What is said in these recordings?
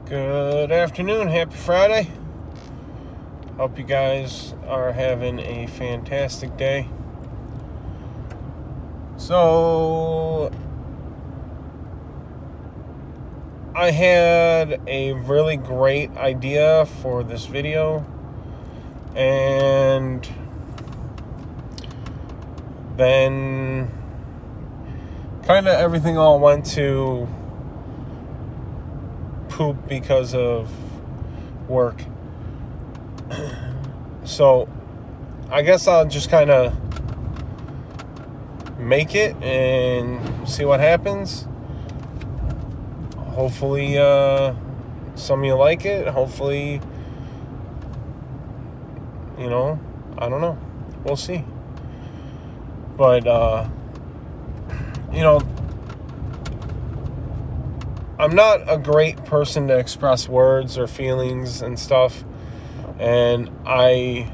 Good afternoon, happy Friday. Hope you guys are having a fantastic day. So, I had a really great idea for this video, and then kind of everything all went to poop because of work. So I guess I'll just kind of make it and see what happens. Hopefully some of you like it. Hopefully, I don't know, we'll see. But I'm not a great person to express words or feelings and stuff, and I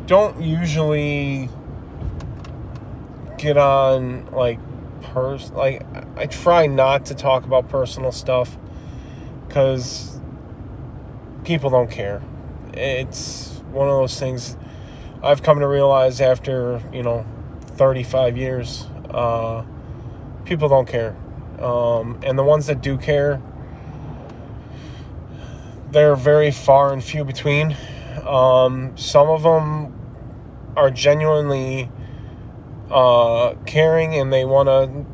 don't usually get on I try not to talk about personal stuff because people don't care. It's one of those things I've come to realize after 35 years. People don't care, and the ones that do care, they're very far and few between. Some of them are genuinely caring, and they want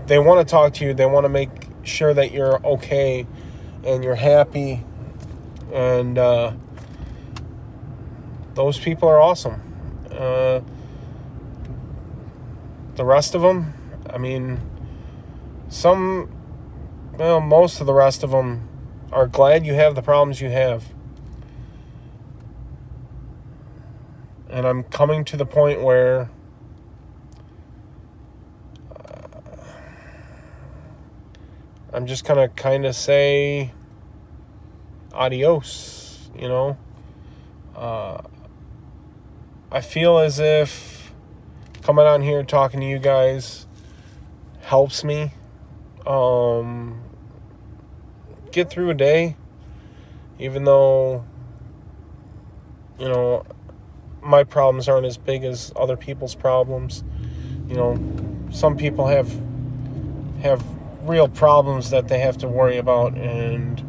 to talk to you. They want to make sure that you're okay and you're happy, and those people are awesome. The rest of them, most of the rest of them are glad you have the problems you have. And I'm coming to the point where I'm just going to kind of say adios, I feel as if coming on here talking to you guys helps me get through a day, even though my problems aren't as big as other people's problems. Some people have real problems that they have to worry about, and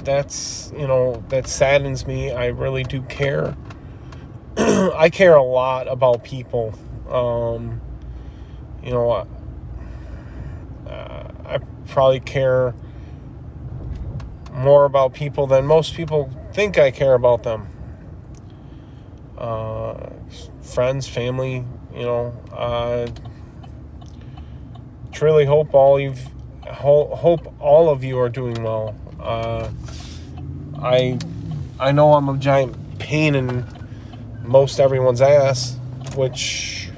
that saddens me. I really do care. I care a lot about people. I probably care more about people than most people think I care about them. Friends, family, I truly hope all of you are doing well. I know I'm a giant pain in most everyone's ass, which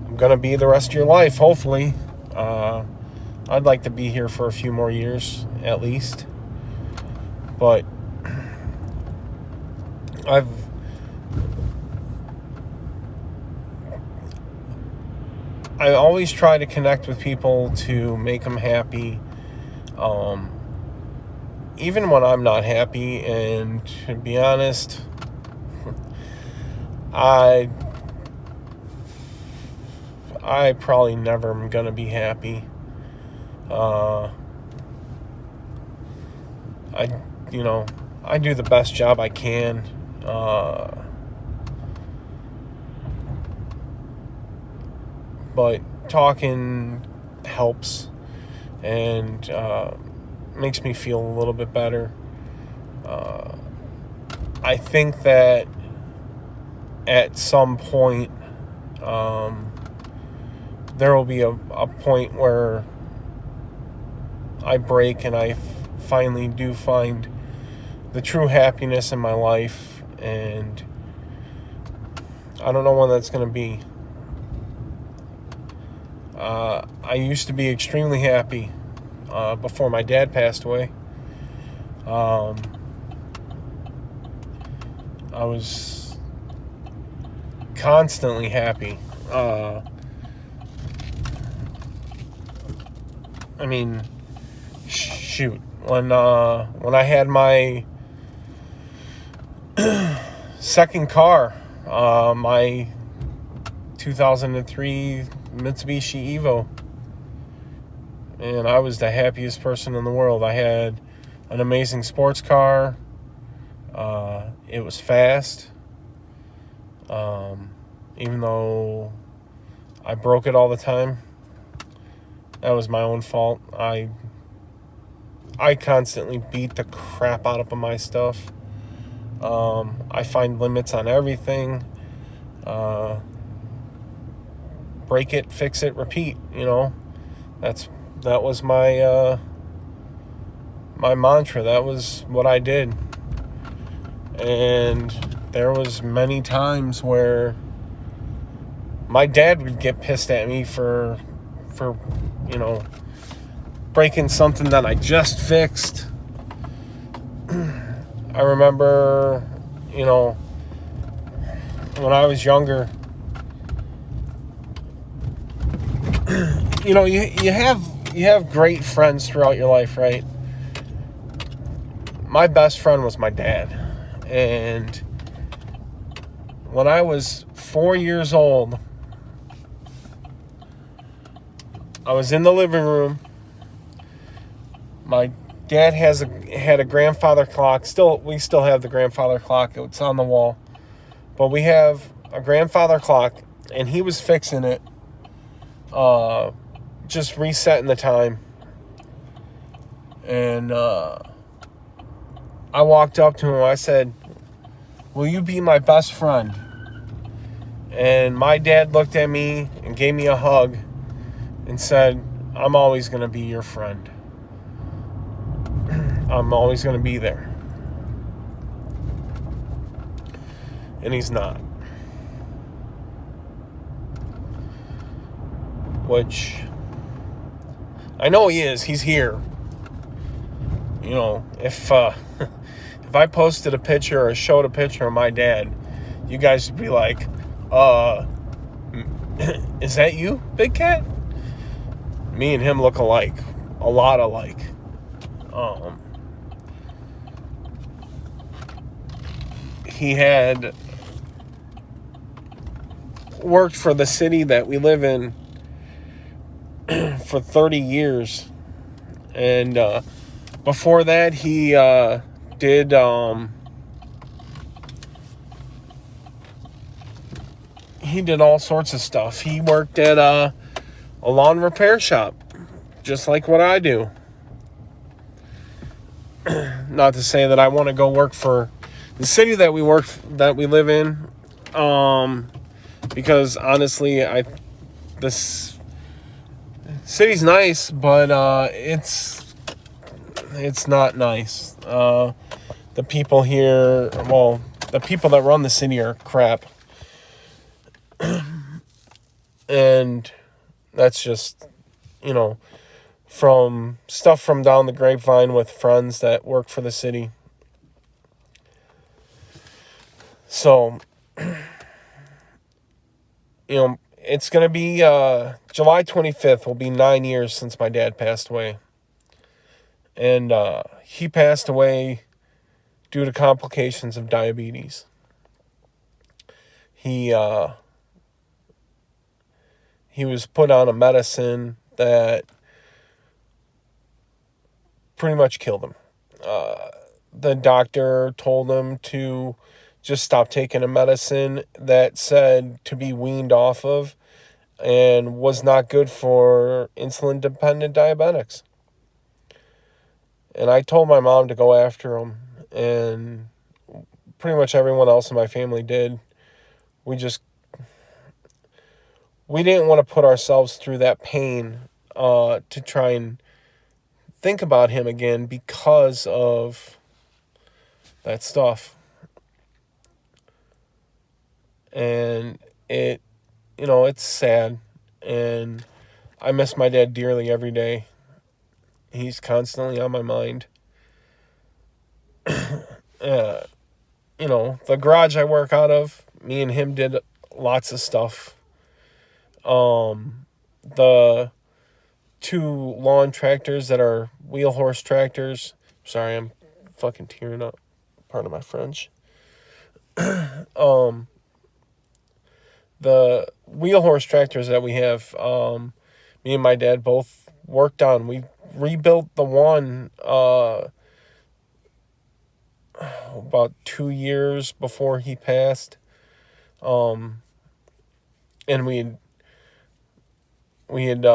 I'm gonna be the rest of your life, hopefully. I'd like to be here for a few more years at least, but I always try to connect with people to make them happy, even when I'm not happy. And to be honest, I probably never am gonna be happy. I do the best job I can. But talking helps and makes me feel a little bit better. I think that at some point there will be a point where I break and I finally do find the true happiness in my life, and I don't know when that's going to be. I used to be extremely happy before my dad passed away. I was constantly happy. I mean, shoot, when I had my second car, my 2003 Mitsubishi Evo, and I was the happiest person in the world. I had an amazing sports car. It was fast. Even though I broke it all the time, that was my own fault. I constantly beat the crap out of my stuff. I find limits on everything. Break it, fix it, repeat. That was my my mantra. That was what I did. And there was many times where my dad would get pissed at me for breaking something that I just fixed. I remember, when I was younger, you have great friends throughout your life, right? My best friend was my dad. And when I was 4 years old, I was in the living room. My dad had a grandfather clock. We still have the grandfather clock. It's on the wall. But we have a grandfather clock, and he was fixing it, just resetting the time. And I walked up to him. I said, "Will you be my best friend?" And my dad looked at me and gave me a hug and said, "I'm always going to be your friend. I'm always going to be there." And he's not. Which, I know he is. He's here. If I posted a picture or showed a picture of my dad, you guys would be like, is that you, Big Cat? Me and him look alike. A lot alike. He had worked for the city that we live in for 30 years. And before that, he did all sorts of stuff. He worked at a lawn repair shop, just like what I do. Not to say that I want to go work for the city that we live in, because honestly, this city's nice, but it's not nice. The people here, the people that run the city are crap. And that's just, from stuff from down the grapevine with friends that work for the city. So, it's going to be July 25th will be 9 years since my dad passed away. And he passed away due to complications of diabetes. He was put on a medicine that pretty much killed him. The doctor told him to just stop taking a medicine that said to be weaned off of and was not good for insulin-dependent diabetics. And I told my mom to go after him, and pretty much everyone else in my family did. We didn't want to put ourselves through that pain to try and think about him again because of that stuff. And it's sad, and I miss my dad dearly every day. He's constantly on my mind. The garage I work out of, me and him did a lots of stuff. The 2 lawn tractors that are wheel horse tractors. Sorry, I'm fucking tearing up. Pardon my French. The wheel horse tractors that we have, me and my dad both worked on. We rebuilt the one about 2 years before he passed. And we had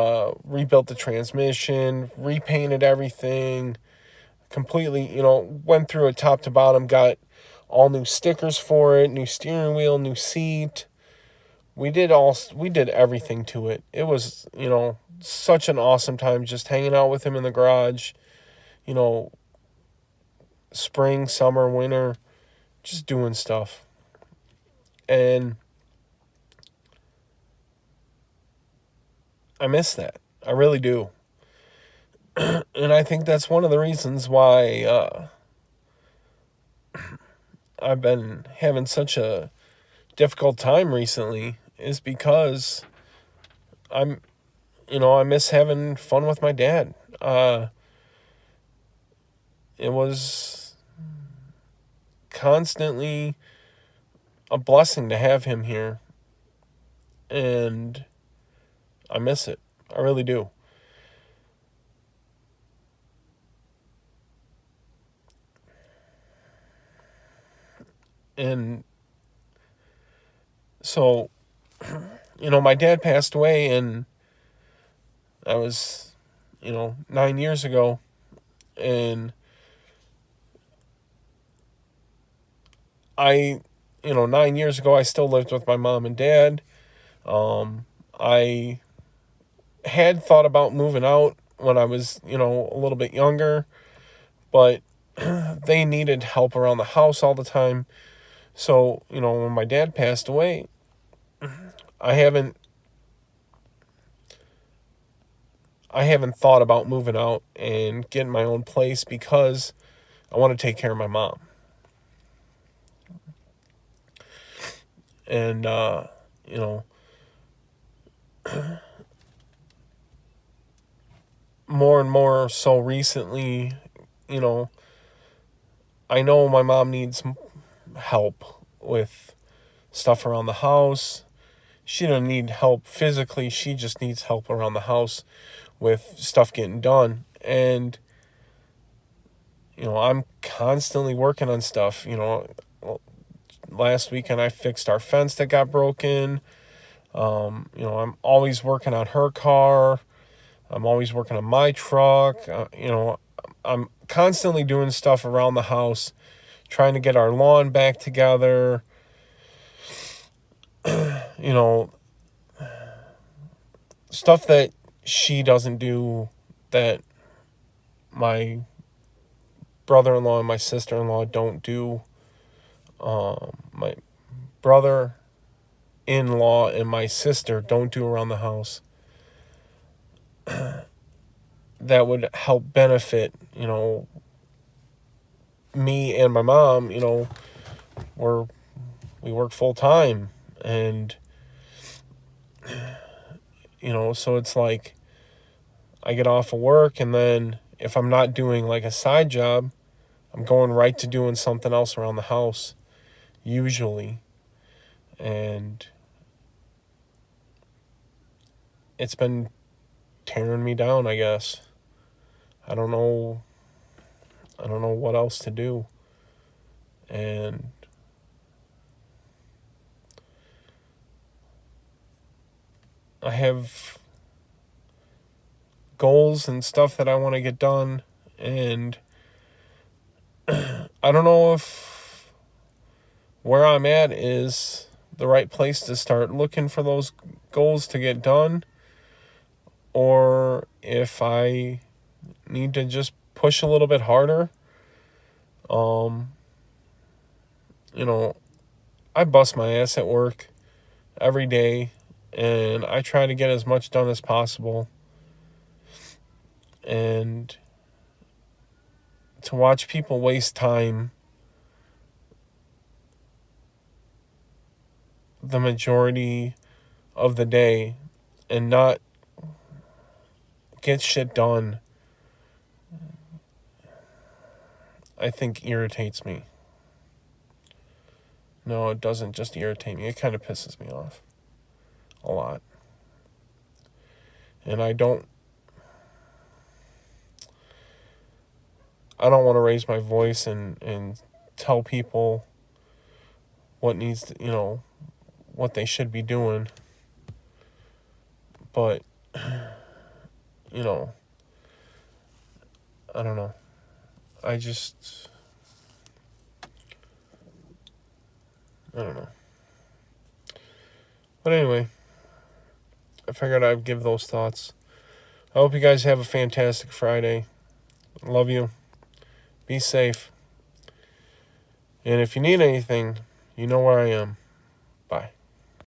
rebuilt the transmission, repainted everything completely, went through it top to bottom, got all new stickers for it, new steering wheel, new seat. We did everything to it. It was, such an awesome time just hanging out with him in the garage, spring, summer, winter, just doing stuff. And I miss that. I really do. And I think that's one of the reasons why I've been having such a difficult time recently, is because I miss having fun with my dad. It was constantly a blessing to have him here, and I miss it. I really do. And so, my dad passed away, and that was, 9 years ago. And 9 years ago, I still lived with my mom and dad. I had thought about moving out when I was, a little bit younger, but they needed help around the house all the time. So, when my dad passed away, I haven't thought about moving out and getting my own place, because I want to take care of my mom. And, more and more so recently, I know my mom needs help with stuff around the house. She doesn't need help physically. She just needs help around the house with stuff getting done. And, I'm constantly working on stuff. Last weekend I fixed our fence that got broken. I'm always working on her car. I'm always working on my truck. I'm constantly doing stuff around the house, trying to get our lawn back together. Stuff that she doesn't do, that my brother-in-law and my sister-in-law don't do. My brother-in-law and my sister don't do around the house. That would help benefit, me and my mom. We work full time, and so it's like I get off of work, and then if I'm not doing like a side job, I'm going right to doing something else around the house, usually. And it's been tearing me down, I guess. I don't know what else to do. And I have goals and stuff that I want to get done, and I don't know if where I'm at is the right place to start looking for those goals to get done, or if I need to just push a little bit harder. I bust my ass at work every day, and I try to get as much done as possible. And to watch people waste time the majority of the day and not get shit done, I think irritates me. No, it doesn't just irritate me. It kind of pisses me off a lot. And I don't want to raise my voice and tell people what needs to, what they should be doing. But, I don't know. I don't know. But anyway, I figured I'd give those thoughts. I hope you guys have a fantastic Friday. Love you. Be safe. And if you need anything, you know where I am.